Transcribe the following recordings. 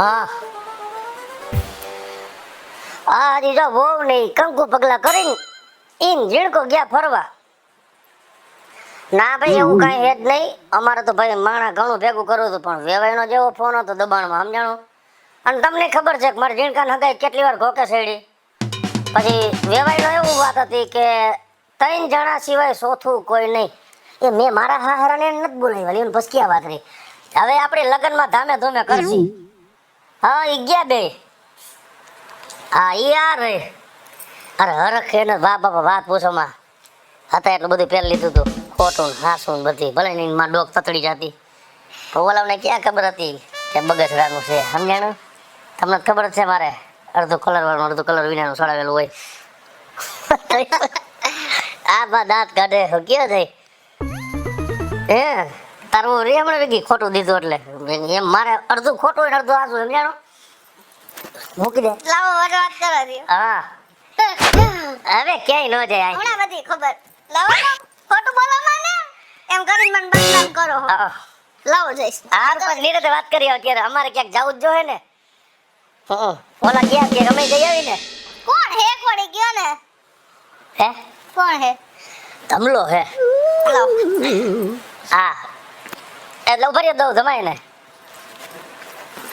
હા આજે જો બહુ નહીં કંકુ પગલા કરીને ઈન ઝીણકો ગયા ફરવા. ના ભાઈ એવું કઈ હે જ નહીં. અમારે તો ભાઈ માણા ઘણું ભેગું કરવું હતું પણ વેવાઈનો જેવો ફોન હતો દબાણમાં સમજાણો. અને તમને ખબર છે કે મારી ઝીણકાને હગાઈ કેટલી વાર ઘોકે સડી. પછી વેવાઈનો એવું વાત હતી કે 3 જણા સિવાય ચોથું કોઈ નહીં. એ મેં મારા હારાને નથી બોલાવ્યા એને પછી ક્યાં વાત રહી. હવે આપણે લગ્નમાં ધામે ધૂમે કરશી. હા ઈ ગયા બે. હા ઈ આ રે અરે હરખ એને બાપા વાત પૂછોમાં હતા એટલું બધું પહેરી લીધું હતું ખોટું હાસું બધી ભલે ની માં ડોક તતડી જતી તો ઓલાને ક્યાં ખબર હતી કે બગસરાનું છે સમજાણું. તમને ખબર જ છે મારે અડધું કલર વાળું અડધું કલર વિનાનું સડાવેલું હોય. આ બા દાંત કાઢે ક્યાં જાય હે તારું રે હમણાં વેગી ખોટું દીધું એટલે એમ મારે અડધું ખોટું હોય અડધું હાસું સમજાણું. મૂકી દે લાવો વાત કરવા દે. હા હવે ક્યાંય ન જાય હમણાં બધી ખબર. લાવો ખોટું બોલો મને એમ કરીને મને બદનામ કરો. લાવો જઈશ આ પછી નીરતે વાત કરી અત્યારે અમારે ક્યાંક જવું જ જોઈએ ને. ઓલા ક્યાં કે અમે જઈ આવી ને. કોણ હે કોડી ગયો ને હે કોણ હે તમલો હે. લાવો હા એટલે ઉભરી દઉં જમાય ને.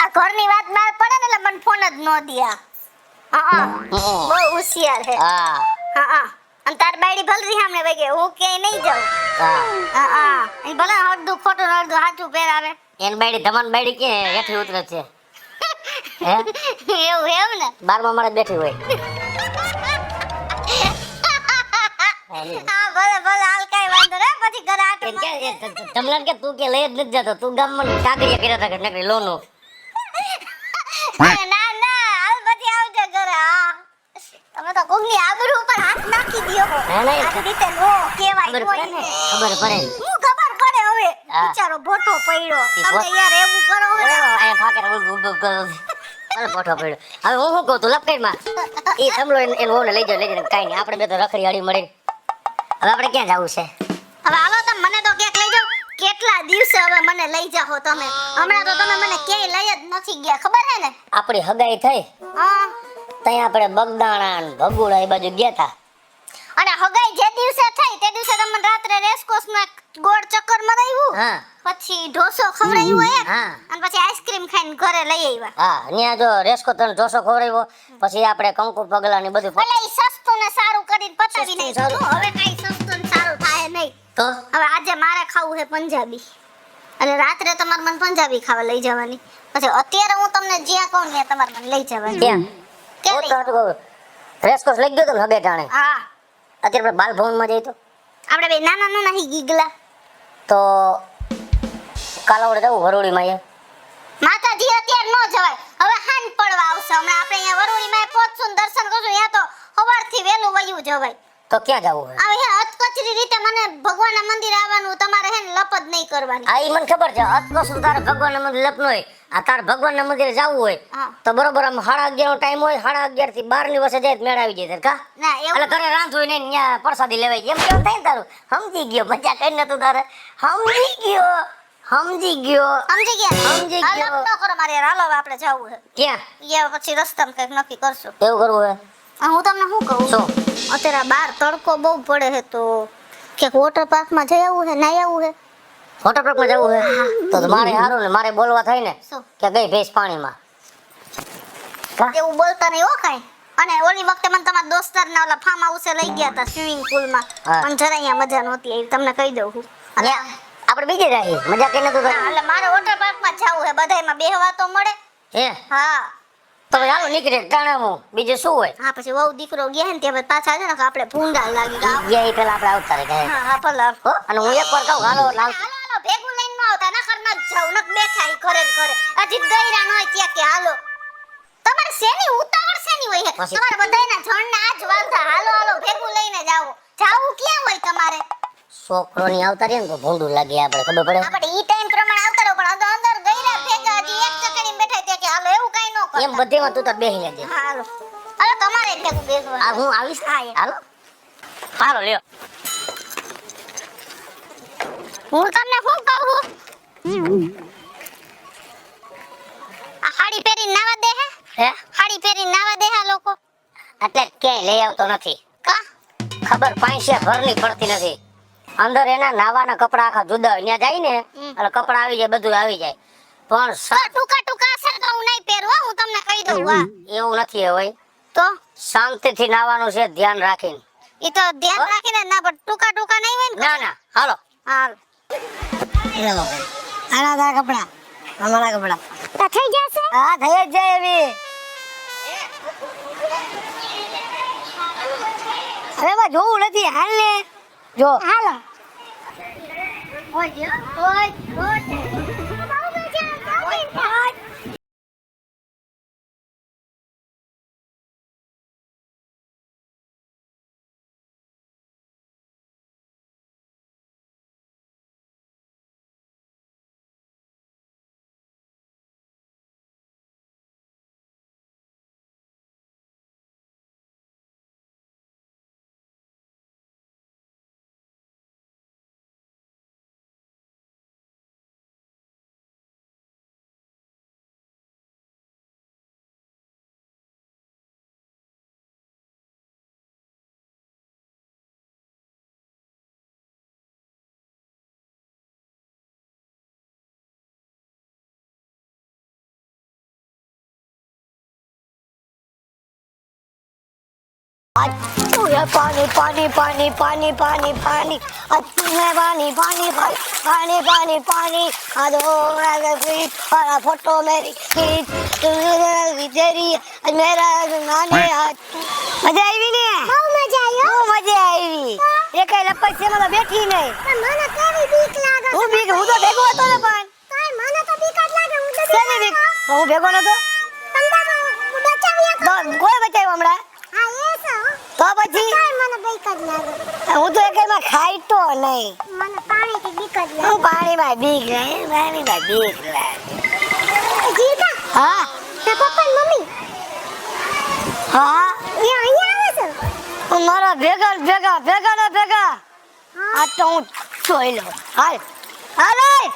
આ ઘરની વાત બહાર પડે ને એટલે મને ફોન જ ન દિયા. હા બહુ હોશિયાર હે. હા હા અને તાર બાયડી ભલરી સામે વગે હું ક્યાંય નહીં જાઉં. હા એ ભલે અડધું ખોટું અડધું સાચું પહેરાવે. એન બાયડી ધમાન બાયડી કે હેઠી ઉતરે છે હે એવું એવું ને 12મા માળે બેઠી હોય. હા ભલે ભલે હાલ કઈ વાંધો ને પછી ઘરે આટો તમલાન કે તું કે લઈ જ નથી જતો તું ગામમાં કાગળિયા કર્યા હતા કે નકરી લોનું. ના ના હાલ પછી આવજે ઘરે. હા તમે તો કોકની આબરૂ ઉપર હાથ નાખી દ્યો. ના, ના, આ રીતે નો કહેવાય ખબર પડે ને ખબર પડે. હું ખબર પડે હવે હા. બિચારો ભોટો પડ્યો તમે યાર એવું કરો હો ને. આ ફાકર ઉભો કરો અરે પોઠો પડ્યો. હવે હું શું કહું તું લપકાઈમાં એ તમલો એને વહુને લઈ જાવ કાંઈ નહીં આપણે બે તો રખડી હળી મળી. હવે આપણે ક્યાં જવું છે હવે હાલો તમે મને તો ક્યાંક લઈ જાઓ. કેટલા દિવસે હવે મને લઈ જાઓ તમે. હમણાં તો તમે મને ક્યાંય લઈ જ નથી ગયા ખબર હે ને. આપણી હગાઈ થઈ હા ત્યાં આપણે બગદાણા ને ભગુડા એ બાજુ ગયા હતા. અને હગાઈ જે દિવસે થઈ તે દિવસે તમને રાત્રે રેસકોર્સમાં ગોળ ચક્કર મરાવ્યું. હા પછી ઢોસો ખવડાવ્યો એક હા. અને પછી આઈસ્ક્રીમ ખાઈને ઘરે લઈ આવ્યા. હા ત્યાં જો રેસ્કો તને ઢોસો ખવડાવ્યો પછી આપણે કંકુ પગલા ને બધું એટલે ઈ સસ્તું ને સારું કરીને પતાવી સસ્તું નહીં. સારું. હવે કઈ સસ્તું ને સારું થાય નહીં. તો હવે આજે મારે ખાવું છે પંજાબી અને રાત્રે તમારે મને પંજાબી ખાવા લઈ જવાની. પછી અત્યારે હું તમને જ્યાં કહું ને તમારે મને લઈ જવાની. ત્યાં ક્યારે? રેસ્કોસ લઈ ગયો તો હગે ટાણે હા અત્યારે આપણે બાલ ભવનમાં જઈએ તો આપણે બે નાના નાના હી ગીગલા તો કાલાવડે જવું વરોડીમાં એ માતાજી અત્યારે ન જવાય. હવે હાન પડવા આવશે. હમણાં આપણે અહીંયા વરુડીમાં પહોંચશું ને દર્શન કરશું. ત્યાં તો સવારથી વહેલું વયું જવાય. તો ક્યાં જવું હે હવે હે અતકચરી રીતે મને ભગવાનના મંદિર આવવાનું તમારે હે ને લપત નહીં કરવાની. આ ઈ મને ખબર છે અતકોસ તારે ભગવાનના મંદિર લપ ન હોય. આ તારે ભગવાનના મંદિરે જવું હોય હા. તો બરોબર આમ 11:30 નો ટાઈમ હોય 11:30 થી 12 ની વચ્ચે જાય તો મેળ આવી જાય કા ના એવું એટલે ઘરે રાંધવું હોય ને ત્યાં પ્રસાદી લેવાય એમ કેમ થાય ને તારું સમજી ગયો મજા કરીને તું તારે સમજી ગયો સમજી ગયા. સમજી હાલ ગયો. લપ ન કરો મારે યાર. હાલો હવે આપણે જવું છે. ક્યાં યા પછી રસ્તામાં કંઈક નક્કી કરશું. એવું કરવું હે હું તમને શું કહું શું અત્યારે બહાર તડકો બહુ પડે છે તો ક્યાંક વોટર પાર્કમાં જઈ આવવું છે નાઈ આવવું છે. વોટર પાર્કમાં જવું હે તો મારે હારું ને મારે બોલવા થાય ને શું? કે ગઈ ભેંસ પાણીમાં કા એવું બોલતા નહીં હો કાંઈ. અને ઓલી વખતે મને તમારા દોસ્તારના ઓલા ફાર્મ હાઉસે લઈ ગયા હતા સ્વિમિંગ પુલમાં હા. પણ જરા અહીંયા મજા નહોતી આવી તમને કહી દઉં છું. ત્યાં આપણે બીજે રહી મજા કરીને તું હા, એટલે મારે વોટર પાર્કમાં જવું છે બધાયમાં બેહવા તો મળે. હે હા તો ભાઈ હાલો નીકળે ટાણામું બીજું શું હોય હા પછી વહુ દીકરો ગયા ને ત્યાં પાછા છે ને કે આપણે ભૂંડા લાગી ગયા. ગયા એ પેલા આપણે આવતા રહે હા હા ભલે હો અને હું એકવાર કહું હાલો લાવ હાલો હાલો ભેગું લઈને ન આવતા નકર ન જાવ નક બેઠા ઈ ઘરે ને ઘરે હજી ગયરા ન હોય ત્યાં કે હાલો તમારે શેની ઉતાવળ શેની હોય છે? પછી? તમારે બધાયના જણના આજ વાંધા હાલો હાલો ભેગું લઈને જાવો જાવું ક્યાં હોય તમારે? છોકરોની આવતા રહે ને તો ભૂંડું લાગે આપણે ખબર પડે આપણે ઈ ટાઈમ પ્રમાણે આવતા રહો પણ અંદર ગયરા ભેગા હજી એક ચકડીમાં બેઠા ત્યાં કે હાલો એવું કાઈ ન કરતા. એમ બધેમાં તું તાર બેહી લેજે હા, હાલો હાલો તમારે ભેગું બેસવાનું. આ હું આવીશ હાલો હાલો લ્યો હું તમને શું કહું આ સાડી પહેરીને નાવા દે હે હાડી પહેરીને નાવા દે આ લોકો એટલે ક્યાંય લઈ આવતો નથી. કા ખબર પાંચે ભરની પડતી નથી. અંદર એના નાવાના કપડા આખા જુદા હોય. ત્યાં જાય ને એટલે કપડા આવી જાય, બધું આવી જાય. પણ ટૂંકા ટૂંકા હશે તો હું નહીં પહેરું હો, હું તમને કહી દઉં હા એવું નથી હોય. તો શાંતિથી નાવાનું છે, ધ્યાન રાખીને. ઈ તો ધ્યાન રાખીને ના પણ ટૂંકા ટૂંકા નહીં હોય ને ના ના હાલો હાલ આના કપડા અમારા કપડા તો થઈ જશે હા થઈ જ જાય એવી. હવે એમાં જોવું નથી, હાલ ને જો હાલો ઓય ઓય ઓય પાણી પાણી પાણી પાણી પાણી પાણી પાણી પાણી પાણી પાણી પાણી आदो फोटो मेरी तेरी मेरा नाने मजा આવી ને બહુ મજા આવ્યો બહુ મજા આવી. એ કઈ લપટ છે મને બેઠી નહીં. મને કેવી બીક લાગે હું બીક હું તો ભેગો હતો ને પણ તાય મને તો બીક જ લાગે હું તો શેની બીક? હું ભેગો નતો તમને તો બચાવ્યા તો કોઈ બચાવ્યો હમણાં હા એ તો પછી તાય મને બીક જ લાગે હું તો એકમાં ખાઈ તો નહીં. મને પાણીથી બીક જ લાગે હું પાણીમાં બીક લાગે, પાણીમાં બીક લાગે. જીતા હા તે પપ્પા ને મમ્મી હા એ અહીંયા આવે છે હું મારા ભેગા ભેગા ભેગા ના ભેગા આ તો હું જોઈ લઉં. હાલ હાલ ઓય.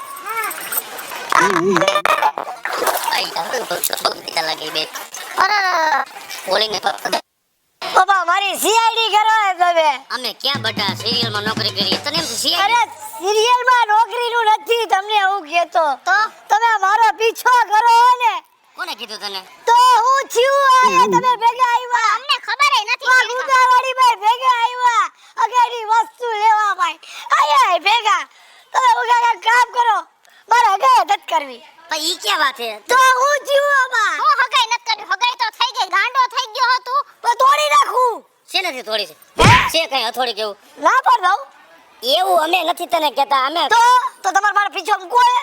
બાબા મારી સીઆઈડી કરો તમે. અમે ક્યાં બટા સિરિયલમાં નોકરી કરીએ તને એમ અરે સિરિયલ સિરિયલમાં નોકરીનું નથી તમને હું કહેતો. તો તમે મારો પીછો કરો ને કોને કીધું તને તો હું થયું આ તમે ભેગા આવ્યા. અમને ખબર ય નથી આ ગુંદાવાડી ભાઈ ભેગા આવ્યા અગાડી વસ્તુ લેવા ભાઈ આયા ભેગા. તમે ઉગા કામ કરો મારા હગાઈ દત કરવી પણ ઈ ક્યાં વાત છે તો હું થયું આમાં હું હગાઈ નત કરી હગાઈ તો થઈ ગઈ ગાંડો થઈ ગયો હતો તો તોડી નાખું. છે નથી થોડી છે હે? છે કઈ હથોડી કેવું ના પર દઉં એવું અમે નથી તને કહેતા અમે તો તમારે મારો પીછો મૂકો હે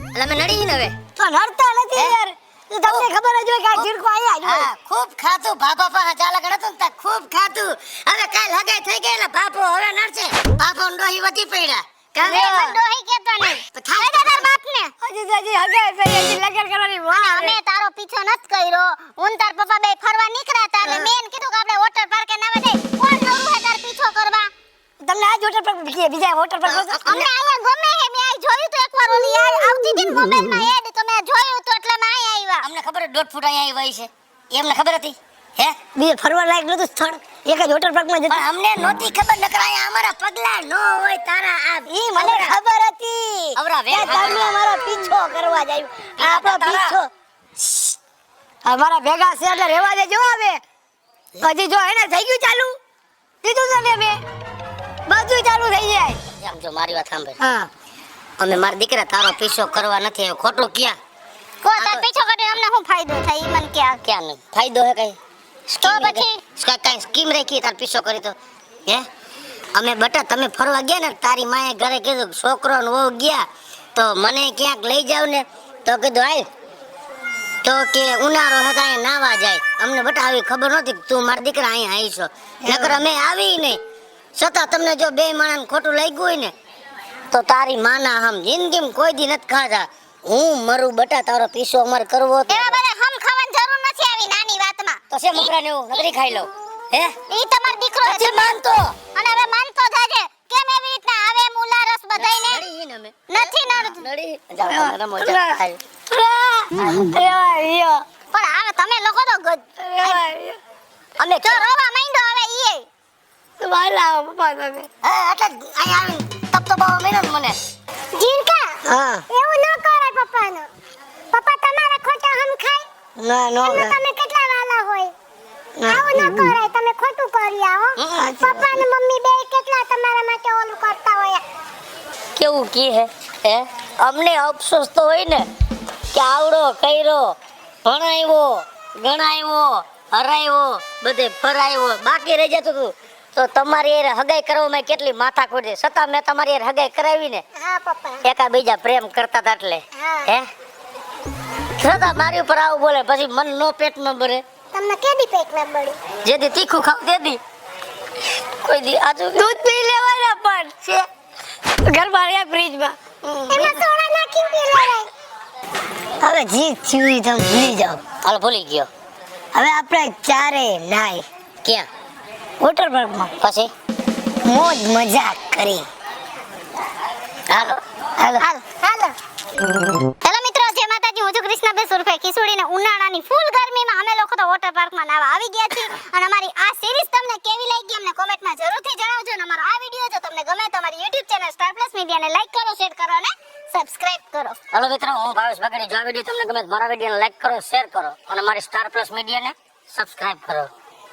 એટલે અમે નડી ને હવે તો નડતા નથી યાર. તો તમને ખબર જ હોય કે આ ચીરકો આયા જ હોય. હા ખૂબ ખાતું બાપા પાસે ચાલા ગણ હતું ને ત્યાં ખૂબ ખાતું હવે કાલ હગાઈ થઈ ગઈ એટલે બાપો હવે નડશે બાપો ડોહી વધી પડ્યા કાં? એ મને ડોહી કેતો નહીં તો થાય કહી દે તાર બાપને હજી હગાઈ થઈ હજી લગન કરવાની વાર અમે તારો પીછો નત કર્યો હું તાર પપ્પા બે ફરવા નીકળ્યા તા એટલે મેં કીધું કે આપણે વોટર પાર્કે નાવા જઈ કોણ નવરું હે તાર પીછો કરવા તમને આ વોટર પાર્ક બીજા વોટર પાર્ક અમને અહીંયા ગમે હે મેં આ જોયું તો એકવાર ઓલી યાર આવતી હતી ને મોબાઈલમાં એડ તો મેં જોયું તો એટલે મેં અહીંયા આવ્યા અમને ખબર જ 1.5 ફૂટ અહીંયા આવી છે એમને ખબર હતી હે બીજે ફરવા લાયક નતું સ્થળ એક જ વોટર પાર્કમાં જતું. પણ અમને નહોતી ખબર નકર અહીંયા અમારા પગલા નો હોય તારા આ ઈ મને ખબર હતી અવરા કે વેણ તમે અમારો પીછો કરવા જાય આપણો તારા- પીછો અમારા ભેગા છે એટલે રહેવા દેજો હવે. હજી જો એને થઈ ગયું ચાલુ કીધું તને મેં બધું ચાલુ થઈ જાય. આમ જો મારી વાત સાંભળ હા અમે મારા દીકરા તારો પીછો કરવા નથી આવ્યો ખોટું ક્યાં કો તાર પીછો કરીને અમને શું ફાયદો થાય ઈ મને ક્યાં ક્યાં નહીં ફાયદો હે કઈ તો પછી કઈ સ્કીમ રાખી તાર પીછો કરી તો હે અમે બટા તમે ફરવા ગયા ને તારી માએ ઘરે કીધું છોકરો ને વહુ ગયા તો મને ક્યાંક લઈ જાવ ને તો કીધું હાલ તો કે ઉનાળો હતા અહીંયા નાવા જાય અમને બટા આવી ખબર નહોતી કે તું મારા દીકરા અહીંયા આવી છો નકર અમે આવી નહીં છતાં તમને જો બે માણસ ખોટું લાગ્યું હોય ને તો તારી માના હમ જિંદગીમાં કોઈ દી નથી ખાધા હું મરું બટા તારો પીછો અમારે કરવો હતો. એવા બધા હમ ખાવાની જરૂર નથી આવી નાની વાતમાં તો છે મકરા ને એવું નકરી ખાઈ લઉં હે ઈ તમાર દીકરો છે નથી માનતો અને હવે માનતો જાજે કેમ એવી રીતના આવે મુલા રસ બધાયને નડી હી ને અમે નથી નડતું નડી જાઓ રમો જાઓ. અરે યો પણ હવે તમે લોકો તો અમે જો રોવા માંડ્યો હવે ઈએ એટલે અહીંયા આવીને તપતપાવા માંડ્યો ને મને. જીનકા હા એવું ન કરાય પપ્પાનો. પપ્પા તમારા ખોટા હમ ખાય ના નો એમાં તમે કેટલા વાલા હોય. આવું ન કરાય, તમે ખોટું કરી આવો. પપ્પા અને મમ્મી બે કેટલા તમારા માટે ઓલું કરતા હોય. કેવું કી હે અમને અફસોસ તો હોય ને કે આવડો કર્યો ભણાવ્યો ગણાવ્યો હરાવ્યો બધે ફરાવ્યો બાકી રહી જતું હતું તો તમારી યાર હગાઈ કરવામાં કેટલી માથાકૂટ છે છતાં મેં તમારી યાર હગાઈ કરાવી ને હા પપ્પા. એકા બીજા પ્રેમ કરતા હતા એટલે હા. હે છતાં મારી ઉપર આવું બોલે પછી મન નો પેટમાં ભરે તમને કેદી પેટ ના બળી? જેથી તીખું ખાવ તેદી કોઈ દી આજુ દૂધ પી લેવાના પણ છે ઘરમાં રહ્યા ફ્રીજમાં એમાં સોડા નાખીને પી લેવાય. હવે જીત થયું ઈ તમે ભૂલી જાઓ. હાલ ભૂલી ગયો હવે આપણે ચારે નાય ક્યાં વોટર પાર્કમાં પછી મોજ મજાક કરી. હાલો હાલો હાલો હેલો મિત્રો, જય માતાજી. હું છું કૃષ્ણાબેન સુરફે ખીસુડીને ઉનાળાની ફૂલ ગરમીમાં અમે લોકો તો વોટર પાર્કમાં નાવા આવી ગયા છીએ અને અમારી આ સિરીઝ તમને કેવી લાગી અમને કોમેન્ટમાં જરૂરથી જણાવજો અને અમારો આ વિડિયો જો તમને ગમે તો અમારી YouTube ચેનલ સ્ટાર પ્લસ મીડિયાને લાઈક કરો, શેર કરો અને સબસ્ક્રાઇબ કરો. હાલો મિત્રો હું ભાવેશ બગડી જો આ વિડીયો તમને ગમે તો મારા વિડીયોને લાઈક કરો શેર કરો અને મારી સ્ટાર પ્લસ મીડિયાને સબસ્ક્રાઇબ કરો.